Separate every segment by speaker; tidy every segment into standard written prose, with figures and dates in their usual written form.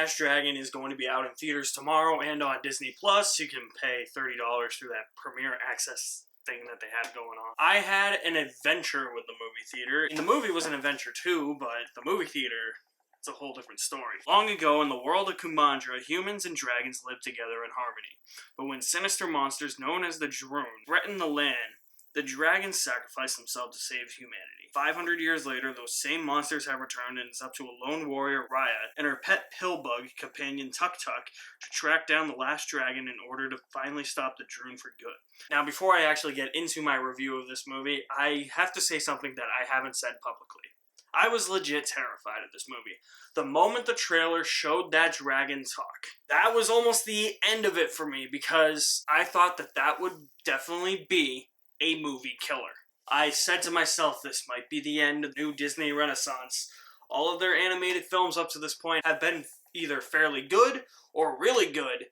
Speaker 1: Last Dragon is going to be out in theaters tomorrow and on Disney Plus. You can pay $30 through that premiere access thing that they had going on. I had an adventure with the movie theater. And the movie was an adventure too, but the movie theater, it's a whole different story. Long ago, in the world of Kumandra, humans and dragons lived together in harmony. But when sinister monsters known as the Droon threatened the land, the dragons sacrificed themselves to save humanity. 500 years later, those same monsters have returned, and it's up to a lone warrior, Raya, and her pet pillbug companion, Tuk Tuk, to track down the last dragon in order to finally stop the Droon for good. Now, before I actually get into my review of this movie, I have to say something that I haven't said publicly. I was legit terrified of this movie. The moment the trailer showed that dragon talk, that was almost the end of it for me, because I thought that that would definitely be a movie killer. I said to myself, this might be the end of the new Disney Renaissance. All of their animated films up to this point have been either fairly good or really good.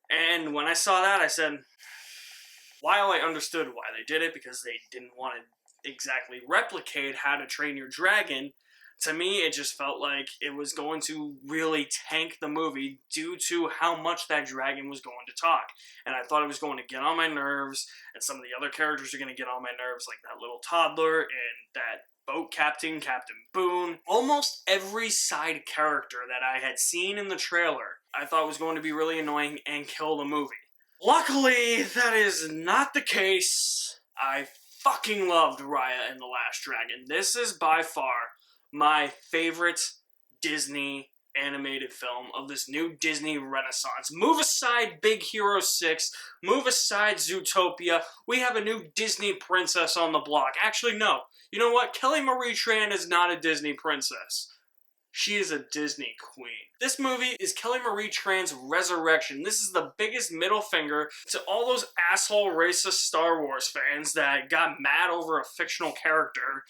Speaker 1: And when I saw that, I said, while I understood why they did it, because they didn't want to exactly replicate How to Train Your Dragon, to me, it just felt like it was going to really tank the movie due to how much that dragon was going to talk. And I thought it was going to get on my nerves, and some of the other characters are going to get on my nerves, like that little toddler and that boat captain, Captain Boone. Almost every side character that I had seen in the trailer, I thought was going to be really annoying and kill the movie. Luckily, that is not the case. I fucking loved Raya and the Last Dragon. This is by far my favorite Disney animated film of this new Disney Renaissance. Move aside Big Hero 6, move aside Zootopia, we have a new Disney princess on the block. Actually, no. You know what? Kelly Marie Tran is not a Disney princess. She is a Disney queen. This movie is Kelly Marie Tran's resurrection. This is the biggest middle finger to all those asshole racist Star Wars fans that got mad over a fictional character.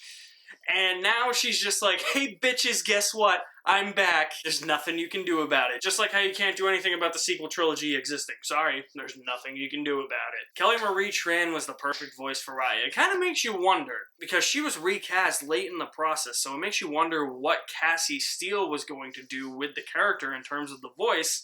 Speaker 1: And now she's just like, hey bitches, guess what? I'm back. There's nothing you can do about it. Just like how you can't do anything about the sequel trilogy existing. Sorry, there's nothing you can do about it. Kelly Marie Tran was the perfect voice for Raya. It kind of makes you wonder, because she was recast late in the process, so it makes you wonder what Cassie Steele was going to do with the character in terms of the voice.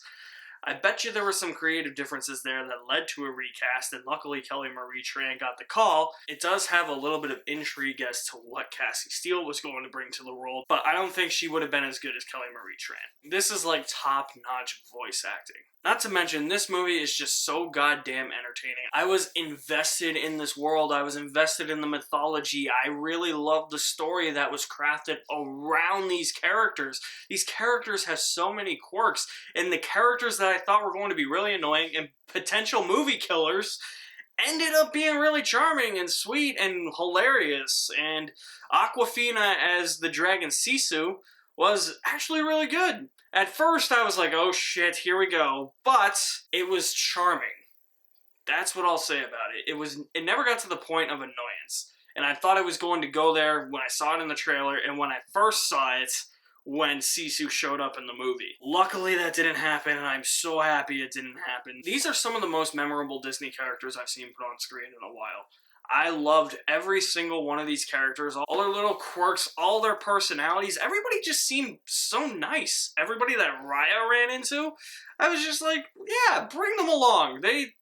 Speaker 1: I bet you there were some creative differences there that led to a recast, and luckily Kelly Marie Tran got the call. It does have a little bit of intrigue as to what Cassie Steele was going to bring to the role, but I don't think she would have been as good as Kelly Marie Tran. This is like top-notch voice acting. Not to mention, this movie is just so goddamn entertaining. I was invested in this world. I was invested in the mythology. I really loved the story that was crafted around these characters. These characters have so many quirks, and the characters that I thought were going to be really annoying and potential movie killers ended up being really charming and sweet and hilarious. And Awkwafina as the dragon Sisu was actually really good. At first, I was like, oh shit, here we go. But it was charming. That's what I'll say about it. It never got to the point of annoyance. And I thought it was going to go there when I saw it in the trailer, and when I first saw it, when Sisu showed up in the movie. Luckily, that didn't happen, and I'm so happy it didn't happen. These are some of the most memorable Disney characters I've seen put on screen in a while. I loved every single one of these characters, all their little quirks, all their personalities. Everybody just seemed so nice. Everybody that Raya ran into, I was just like, yeah, bring them along. They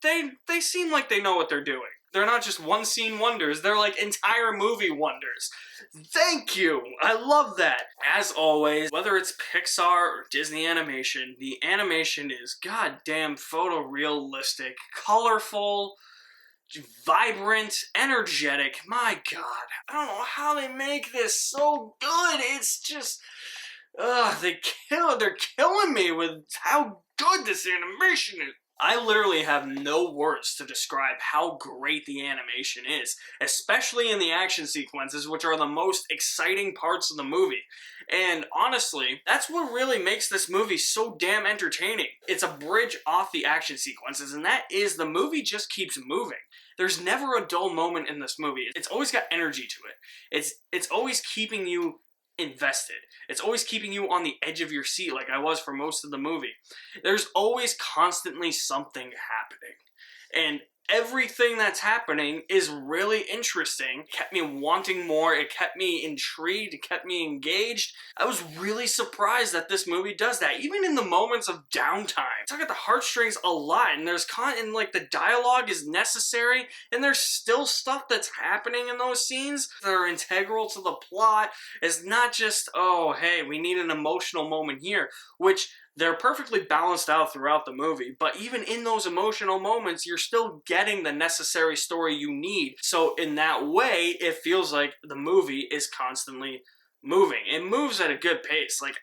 Speaker 1: seem like they know what they're doing. They're not just one-scene wonders. They're like entire movie wonders. Thank you! I love that. As always, whether it's Pixar or Disney animation, the animation is goddamn photorealistic, colorful, vibrant, energetic. My god, I don't know how they make this so good. It's just, they're killing me with how good this animation is. I literally have no words to describe how great the animation is, especially in the action sequences, which are the most exciting parts of the movie. And honestly, that's what really makes this movie so damn entertaining. It's a bridge off the action sequences, and that is the movie just keeps moving. There's never a dull moment in this movie. It's always got energy to it. It's always keeping you invested. It's always keeping you on the edge of your seat like I was for most of the movie. There's always constantly something happening. And everything that's happening is really interesting. It kept me wanting more. It kept me intrigued. It kept me engaged. I was really surprised that this movie does that, even in the moments of downtime. It's like at the heartstrings a lot, and there's and like the dialogue is necessary, and there's still stuff that's happening in those scenes that are integral to the plot. It's not just, oh, hey, we need an emotional moment here, which they're perfectly balanced out throughout the movie, but even in those emotional moments, you're still getting the necessary story you need. So in that way, it feels like the movie is constantly moving. It moves at a good pace. Like,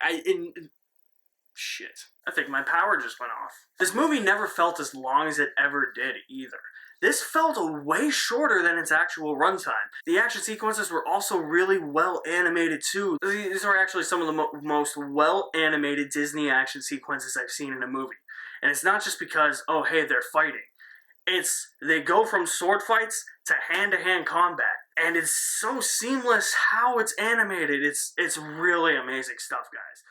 Speaker 1: shit. I think my power just went off. This movie never felt as long as it ever did, either. This felt way shorter than its actual runtime. The action sequences were also really well animated too. These are actually some of the most well animated Disney action sequences I've seen in a movie. And it's not just because, oh hey, they're fighting. They go from sword fights to hand-to-hand combat. And it's so seamless how it's animated. It's really amazing stuff, guys.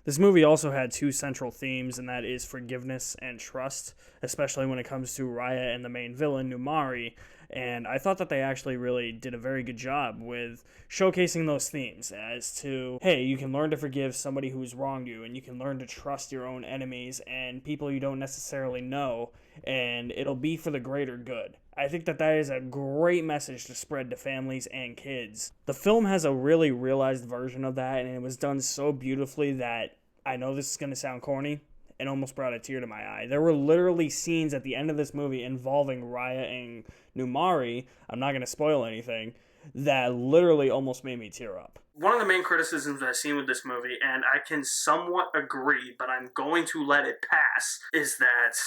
Speaker 1: This movie also had two central themes, and that is forgiveness and trust, especially when it comes to Raya and the main villain, Numari. And I thought that they actually really did a very good job with showcasing those themes as to, hey, you can learn to forgive somebody who's wronged you, and you can learn to trust your own enemies and people you don't necessarily know, and it'll be for the greater good. I think that is a great message to spread to families and kids. The film has a really realized version of that, and it was done so beautifully that, I know this is going to sound corny, it almost brought a tear to my eye. There were literally scenes at the end of this movie involving Raya and Numari, I'm not going to spoil anything, that literally almost made me tear up. One of the main criticisms I've seen with this movie, and I can somewhat agree, but I'm going to let it pass, is that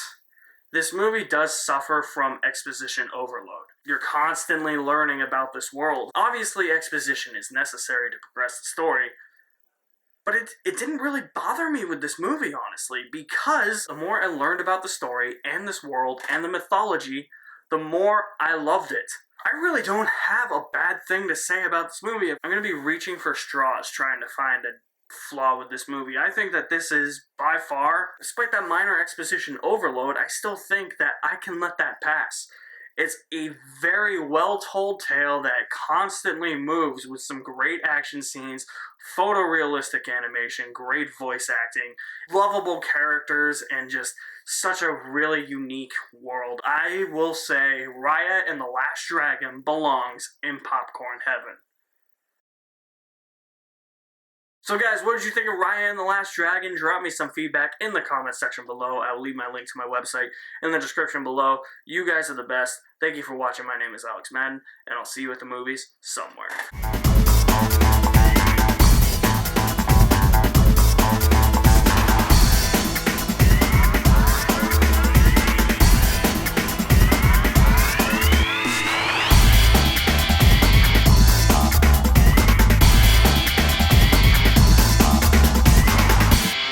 Speaker 1: this movie does suffer from exposition overload. You're constantly learning about this world. Obviously, exposition is necessary to progress the story, but it didn't really bother me with this movie, honestly, because the more I learned about the story and this world and the mythology, the more I loved it. I really don't have a bad thing to say about this movie. I'm going to be reaching for straws trying to find a flaw with this movie. I think that this is, by far, despite that minor exposition overload, I still think that I can let that pass. It's a very well-told tale that constantly moves with some great action scenes, photorealistic animation, great voice acting, lovable characters, and just such a really unique world. I will say Raya and the Last Dragon belongs in popcorn heaven. So guys, what did you think of Raya and the Last Dragon? Drop me some feedback in the comments section below. I will leave my link to my website in the description below. You guys are the best. Thank you for watching. My name is Alex Madden, and I'll see you at the movies somewhere.